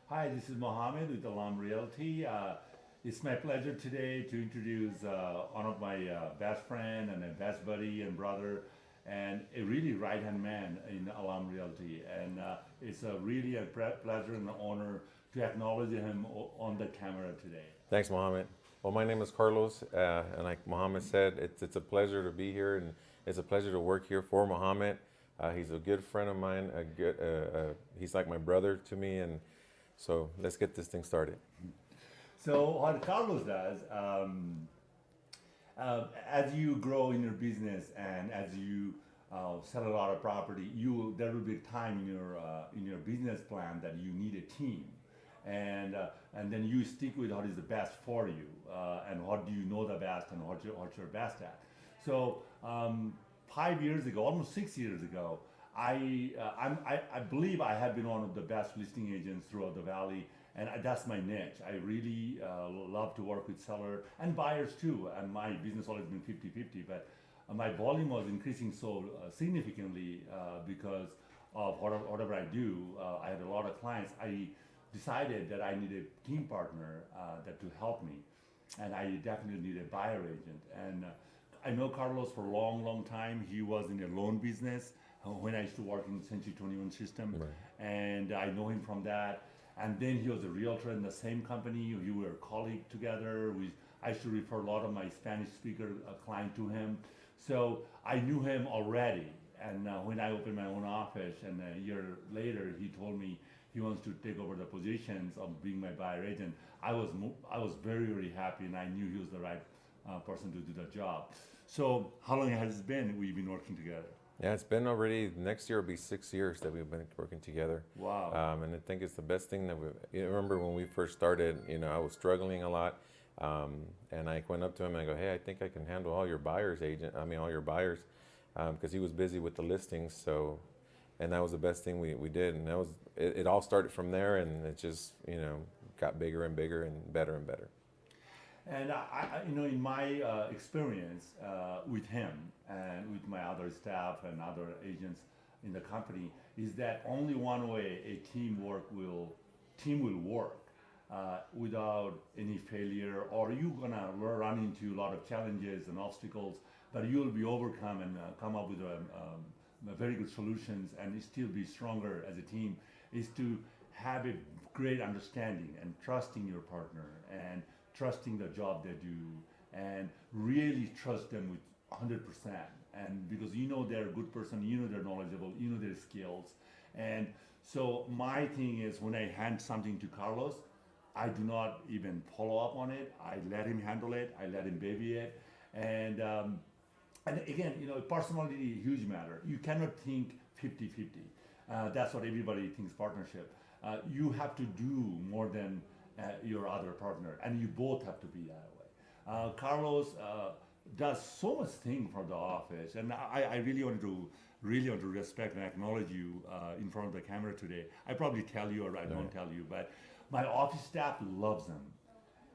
Hi, this is Mohammed with Alam Realty. It's my pleasure today to introduce one of my best friend and a best buddy and brother, and a really right-hand man in Alam Realty. And it's a really a pleasure and an honor to acknowledge him on the camera today. Thanks, Mohammed. Well, my name is Carlos, and like Mohammed said, it's a pleasure to be here, and it's a pleasure to work here for Mohammed. He's a good friend of mine. He's like my brother to me, and so let's get this thing started. So what Carlos does, as you grow in your business and as you sell a lot of property, there will be a time in your business plan that you need a team, and then you stick with what is the best for you, and what do you know the best and what you're best at. So 5 years ago, almost 6 years ago, I believe I have been one of the best listing agents throughout the valley, and that's my niche. I really love to work with seller and buyers too, and my business always been 50-50, but my volume was increasing so significantly because of whatever I do. I had a lot of clients. I decided that I need a team partner that to help me, and I definitely need a buyer agent. And I know Carlos for a long, long time. He was in the loan business when I used to work in Century 21 system, Right. and I know him from that. And then he was a realtor in the same company. We were colleagues together. I used to refer a lot of my Spanish speaker client to him. So I knew him already. And when I opened my own office, and a year later, he told me he wants to take over the positions of being my buyer agent. I was very, very happy, and I knew he was the right person to do the job. So how long has it been we've been working together? Yeah, it's been already, next year will be 6 years that we've been working together. Wow. And I think it's the best thing that you remember when we first started, I was struggling a lot. And I went up to him and I go, hey, I think I can handle all your all your buyers, because he was busy with the listings. So, and that was the best thing we did. And it all started from there, and it just, got bigger and bigger and better. And in my experience with him and with my other staff and other agents in the company, is that only one way a team will work without any failure, or you're gonna run into a lot of challenges and obstacles, but you'll be overcome and come up with very good solutions and still be stronger as a team. Is to have a great understanding and trusting your partner and trusting the job they do, and really trust them with 100%. And because you know they're a good person, you know they're knowledgeable, you know their skills. And so my thing is, when I hand something to Carlos, I do not even follow up on it. I let him handle it. I let him baby it. And again, personality huge matter. You cannot think 50-50. That's what everybody thinks partnership. You have to do more than your other partner, and you both have to be that way. Carlos does so much thing for the office, and I really want to respect and acknowledge you in front of the camera today. I probably tell you, or I don't tell you, but my office staff loves him.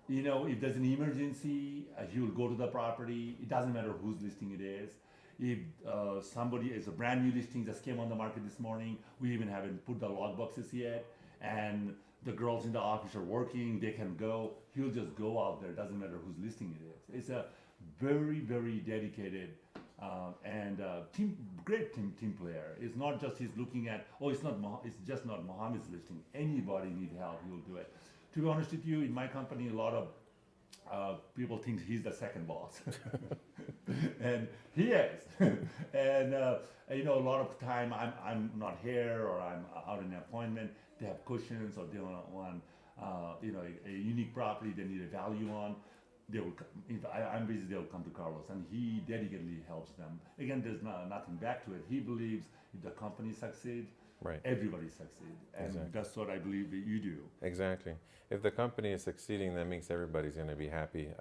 If there's an emergency, he will go to the property. It doesn't matter whose listing it is. If somebody is a brand new listing just came on the market this morning, we even haven't put the log boxes yet, and the girls in the office are working, they can go. He'll just go out there. Doesn't matter whose listing it is. It's a very, very dedicated and great team player. It's not just he's looking at, oh, it's just not Mohammed's listing. Anybody need help, he'll do it. To be honest with you, in my company, a lot of people think he's the second boss, and he is. And a lot of time I'm not here, or I'm out in an appointment. They have questions, or they want a unique property they need a value on. They will. If I'm busy, they'll come to Carlos, and he dedicatedly helps them. Again, there's nothing back to it. He believes if the company succeeds, Right. everybody succeeds, and Exactly. that's what I believe that you do. Exactly. If the company is succeeding, that means everybody's going to be happy.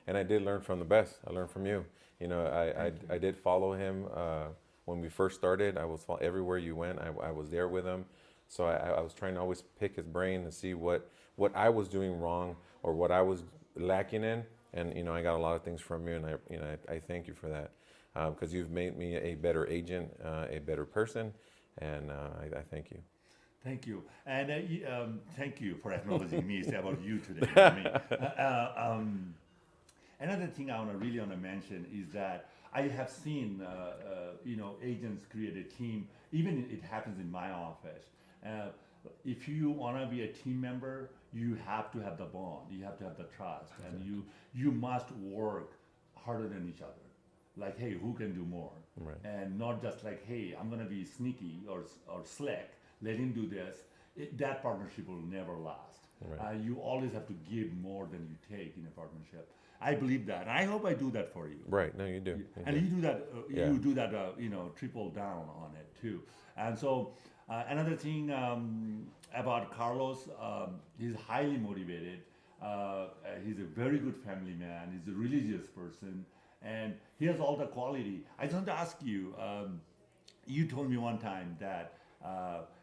And I did learn from the best. I learned from you. I did follow him when we first started. Everywhere you went. I was there with him. So I was trying to always pick his brain and see what I was doing wrong or what I was lacking in. And I got a lot of things from you, and I thank you for that, because you've made me a better agent, a better person, and I thank you. Thank you, and thank you for acknowledging me. It's about you today. I mean, another thing I really want to mention is that I have seen, agents create a team. Even it happens in my office. Uh, if you want to be a team member, you have to have the bond. You have to have the trust, and you must work harder than each other. Like, hey, who can do more? Right. And not just like, hey, I'm gonna be sneaky or slick. Let him do this. That partnership will never last. Right. You always have to give more than you take in a partnership. I believe that. And I hope I do that for you. Right. No, you do. And you do that. Yeah. You do that. Triple down on it too. And so another thing about Carlos, he's highly motivated. He's a very good family man. He's a religious person, and he has all the quality. I just want to ask you. You told me one time that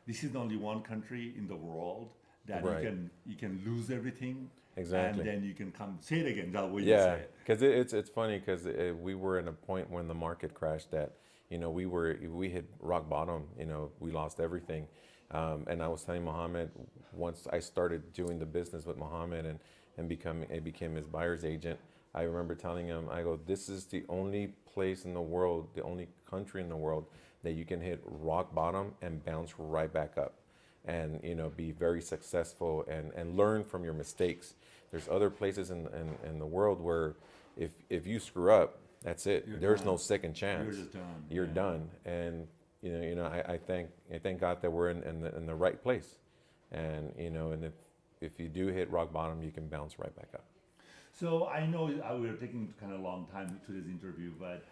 this is the only one country in the world that Right. you can lose everything, Exactly. and then you can come say it again. That way you Yeah, say it. because it's funny because we were in a point when the market crashed that we hit rock bottom. We lost everything, and I was telling Mohammed once I started doing the business with Mohammed and became his buyer's agent. I remember telling him, I go, this is the only place in the world, the only country in the world that you can hit rock bottom and bounce right back up, and be very successful and learn from your mistakes. There's other places in the world where if you screw up, that's it. You're There's done. no second chance. You're just done. You're Yeah. done. And I thank God that we're in the right place. And and if you do hit rock bottom, you can bounce right back up. So I know we are taking kind of a long time to this interview, but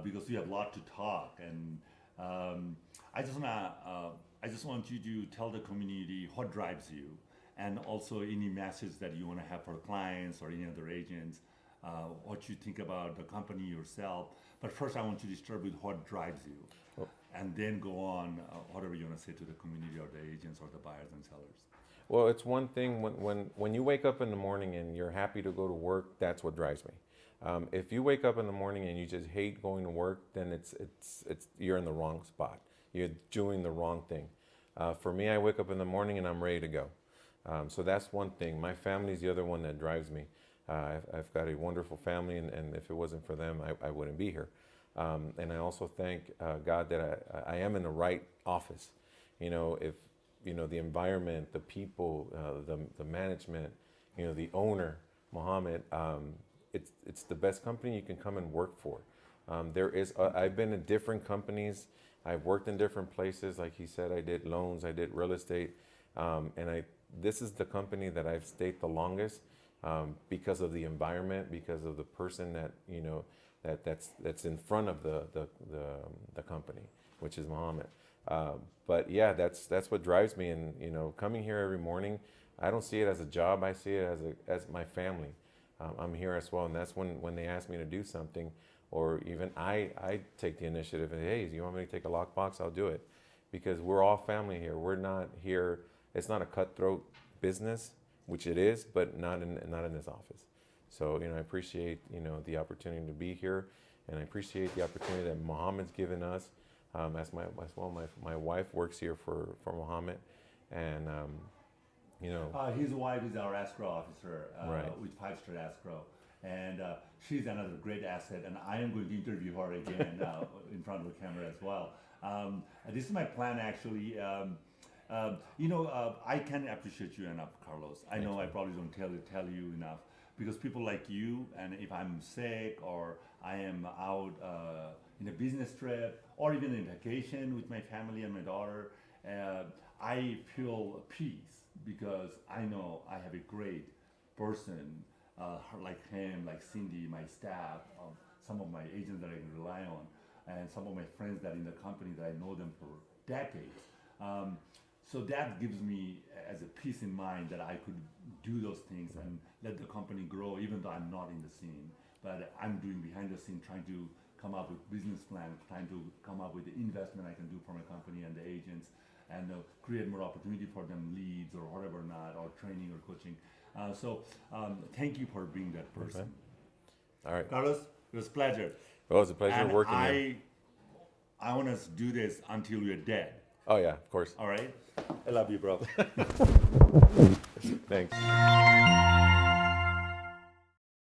because we have a lot to talk, and I just want you to tell the community what drives you, and also any message that you want to have for clients or any other agents, what you think about the company yourself. But first, I want you to start with what drives you, Oh. and then go on whatever you want to say to the community or the agents or the buyers and sellers. Well, it's one thing when you wake up in the morning and you're happy to go to work. That's what drives me. If you wake up in the morning and you just hate going to work, then it's you're in the wrong spot. You're doing the wrong thing. For me, I wake up in the morning and I'm ready to go. So that's one thing. My family's the other one that drives me. I've got a wonderful family, and if it wasn't for them, I wouldn't be here. And I also thank God that I am in the right office. If the environment, the people, the management, the owner, Mohammed, it's the best company you can come and work for. I've been in different companies. I've worked in different places. Like he said, I did loans, I did real estate, and this is the company that I've stayed the longest because of the environment, because of the person that that's in front of the company, which is Mohammed. But yeah, that's what drives me. And coming here every morning, I don't see it as a job. I see it as my family. I'm here as well, and that's when they ask me to do something, or even I take the initiative and, hey, you want me to take a lockbox? I'll do it, because we're all family here. We're not here. It's not a cutthroat business, which it is, but not in this office. So I appreciate the opportunity to be here, and I appreciate the opportunity that Mohammed's given us. My wife works here for Mohammed, and His wife is our escrow officer Right. with 5 Star Escrow, and she's another great asset. And I am going to interview her again in front of the camera as well. This is my plan, actually. I can't appreciate you enough, Carlos. I know I probably don't tell you enough, because people like you, and if I'm sick or I am out in a business trip or even in vacation with my family and my daughter, I feel peace, because I know I have a great person like him, like Cindy, my staff, some of my agents that I can rely on, and some of my friends that in the company that I know them for decades. So that gives me as a peace in mind that I could do those things and let the company grow, even though I'm not in the scene. But I'm doing behind the scene, trying to come up with business plan, trying to come up with the investment I can do for my company and the agents, and create more opportunity for them, leads or whatever not, or training or coaching. Thank you for being that person. all right. Carlos, it was a pleasure. Well, it's a pleasure And working here. I want us to do this until we're dead. Oh yeah, of course. All right. I love you, bro. Thanks.